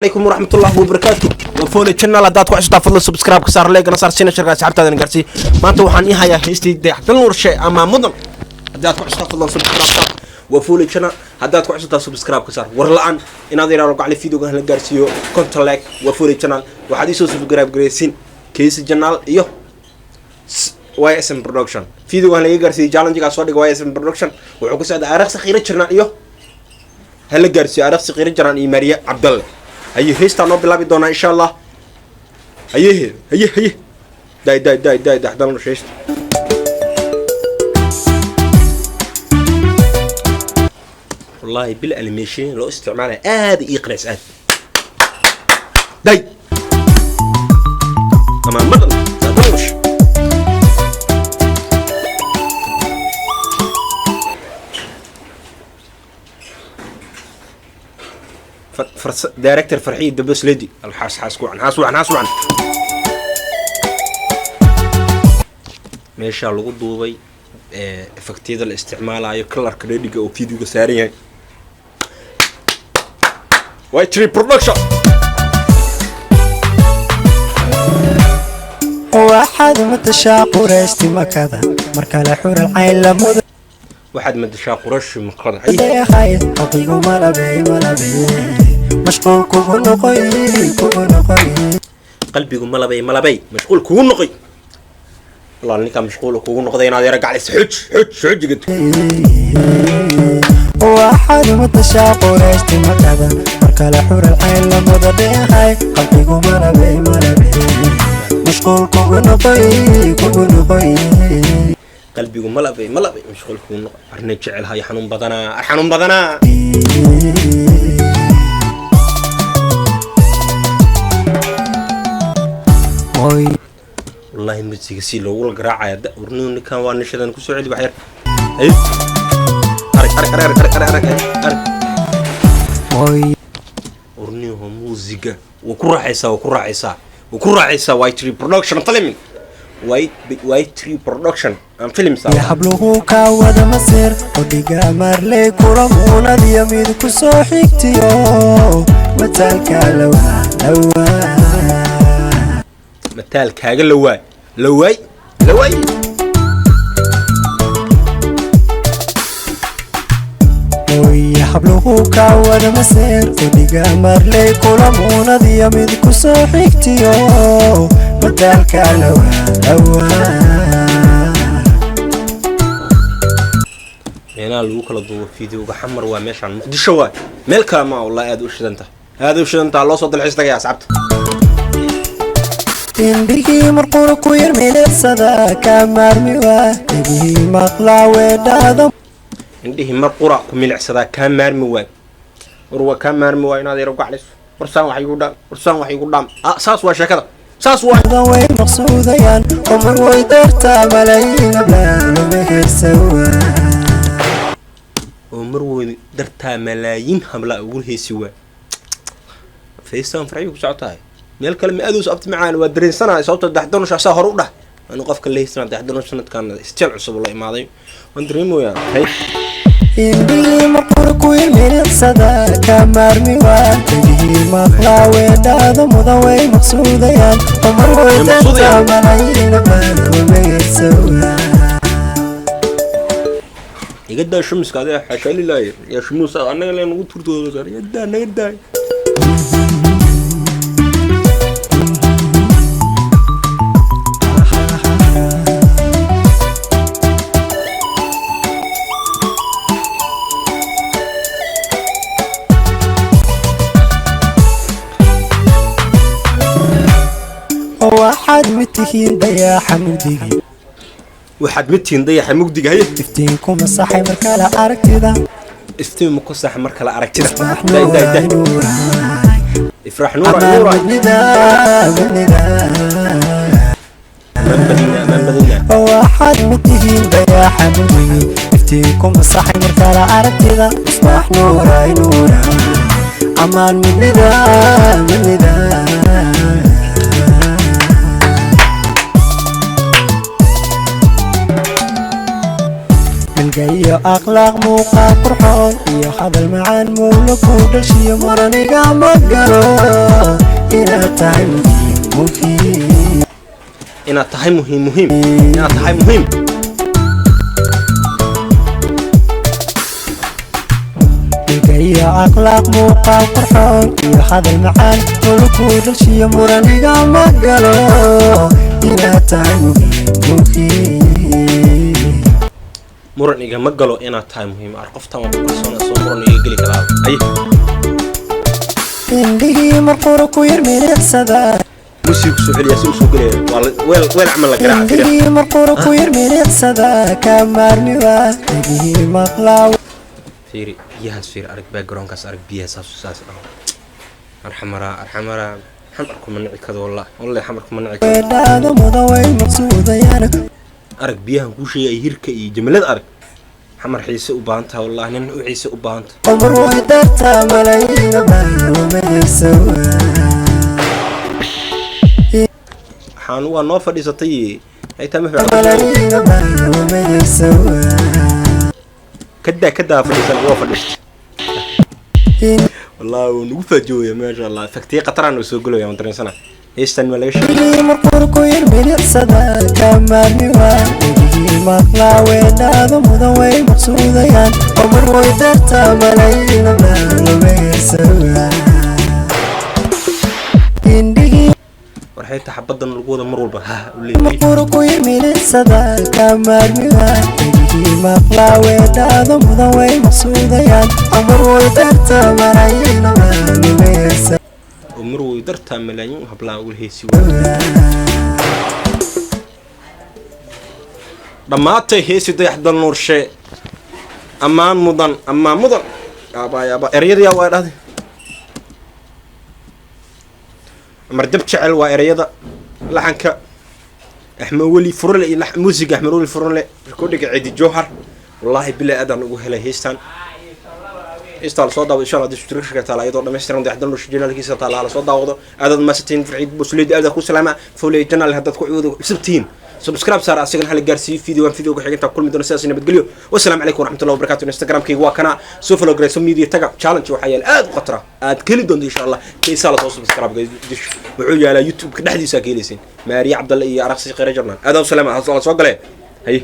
عليكم ورحمة الله وبركاته وفولي channel هداد ku xistaa fadlan subscribe ka saar like na saar sina shirka asxaabtaadana gaarsi maanta waxaan ii hayaa heestii dayaxdal nur shay ama mudan hadaad ku xistaa fadlan subscribe ka وفولي channel hadaad ku xistaa subscribe ka saar war la'aan inaad yiraahdo gacli video-ga la gaarsiiyo content like وفولي channel waxaad isoo subscribe gareysin keesi channel iyo YSM production video-ga la gaarsiiyo challenge-ga soo dhig YSM production wuxuu ku socdaa araq saxiira channel iyo هلا gaarsiiyo araq saxiira channel iyo Mariya Abdal هي هيستا نوبي لابي دونا إن شاء الله هي داي حضرنا شيست والله بالانيميشن لو استعماله ادي يقرس اد داي تمام بدل تدوش دايركتور فرحي دبس ليدي الحاس كوعن حاس وعن meesha lagu duubay effectiyada la isticmaalayo color grading oo video-ga saaran yahay Y3 production واحد متشاق ورشتي مكذا مركله حور العين لمود واحد متشاق ورش مقدر يا خايف اطيق ولا بي مشغول كوكو نقي قلبي ملبي مشغول كوكو نقي والله اني كان مشغول كوكو نقي انا يرجع لي حج قلت واحد متشاق ورشتي مكذا مركله حور العين لمود هاي قلبي ملبي مشغول كوكو نقي قلبي ملبي مشغول كوكو نقي ارني جعل هاي حنون بدنا والله مزيك سي لو القراعه يا ورنوني كان وانا شدان كسو علي بحير اي ارك ورنيهم موزيكا وكراعيسا Y3 production فيلم Y3 production ام فيلم صار يحبلوه كاودا مسير وديقا مارلي كرمونا دياميد كسو حيكتيو متال كاغا لواي يحبلوه كاودا مسير وديقا مارلي كرمونا دياميد كسو حيكتيو متال هنا لو كلا دو فيديو حمر waa meeshan muqdisho waa meel kale ma wallahi aad u shidanta loo soo dalxiis tagay asxaabta indhigii marqura ku yar meeleysada ka maarmi waa indhigii maqlaa weedhaada indhigii marqura ku milicsada ka maarmi waa warwa ka maarmi waa inaad yaro gacliso warsaan wax igu dhaam saas waa sheekada saas waa way maqsuudayaan umar way dartaa malaayiin ablaalo mehersawa ومروي درتها ملايين حملة أقول هي سوا فيستان فرعي وسعتها ميل كلمة أدوس أبت معانا ودرين سنة صوت الدحدون وش عصا هروده أنا قف كل سنة الدحدون سنة كان استلع عصب الله ماضي وندريمو يا هاي إني مقرك ويميل صدا كمرمي وانتهي مقلا وداد مضوي مقصوديان ومروي درتها ملايين أبلاله ميرسوا يقدر شمس كذا حاشا لله يا شمس أنا اللي نقول ترتو صار يدا واحد متهين ضيا حمودي واحد متين ضيح مقدق هي افتينكم الصحي مركلا أركتدا افتين مكسح مركلا أركتدا داي افرح نورا من بدينا واحد متهين ضيا حمودي افتينكم الصحي مركلا أركتدا اصبح نورا عمان من ندى جاي akhlaaq muuqaal qurxoon iyo hadal macaan mowla ku dhashiyo maraniga ma galo inaad tahay muhiim inaad tahay muhiim inaad tahay muhiim iyo akhlaaq muuqaal qurxoon iyo hadal macaan mowla ku dhashiyo maraniga ma galo inaad tahay muhiim muran igama galo inaad tahay muhiim qoftan waa ku kalsoon soo muran iga geli karaa ay indhihii marqura ku yar milicsada musiiku soo celiya si uu soo galay weel amal la garaac fiira indhihii marqura ku yar milicsada ka maarmi waa indhihii maqlaa fiiri biyahaas fiir arag backgroundkaas arag biyahaas saas arxamara xamarku ma nici kado wallahi xamarku ma nici kado weedhaada mudaway maqsuudayaan arag biyahan ku sheegay hirka iyo jamlada arag xamar xiise u baanta wallahi nin u xiise u baanta umar way darta malayna baarumayso waxaan waa noo fadhiisatay ay tama malayna baarumayso kada fadhiisan waa fadhiistay والله ونقفجوا ما شاء الله فكتي قطران وسوقلو يا مدرسنا ايستن ما ليش مرقوركو يرمي صدا كمالي وادي مقلا وينادو مدوي مقصوديان عمر ويدتا ملايين بالويسوا اندي ورحيت حبدن القوده مر والبا ها مرقوركو يرمي صدا كمالي وادي مقلا وينادو مدوي مقصوديان عمر ويدتا ملايين بالويسوا ومرو درتها ملايين هبلا والهيسي dhamaatay heesi dayaxdal nuurshe ammaan mudan yaaba erayada waa dhahday amar dab jecel waa erayada laxanka axmed weli furle iyo muusiga axmed weli furle recordinga cidi jawhar wallahi bilaa adan ugu helay heestan استال صودا وإن شاء الله دستور شركة على أيضا دمستر عند أحد الناس جنال كيسة على صودا وضو عدد مساتين في عيد بوسليد أيضا كل سلامة فولي جنال هذا كوعود سبتين سبسكرايب صار أسيغن حلقة جارسي فيديو كحاجة كل من دون أساس بتقولوا والسلام عليكم ورحمة الله وبركاته. انستغرام كي واكنا سوف لو جريسون ميديا تجا تشالنج وحياة الآد قطرة آد كل دون إن شاء الله كي سالة توصل سبسكرايب دش وعلي على يوتيوب كده حديث ساكيلسين ماري عبد الله يا رقصي غير جرنا هذا والسلام على صوت قلة هي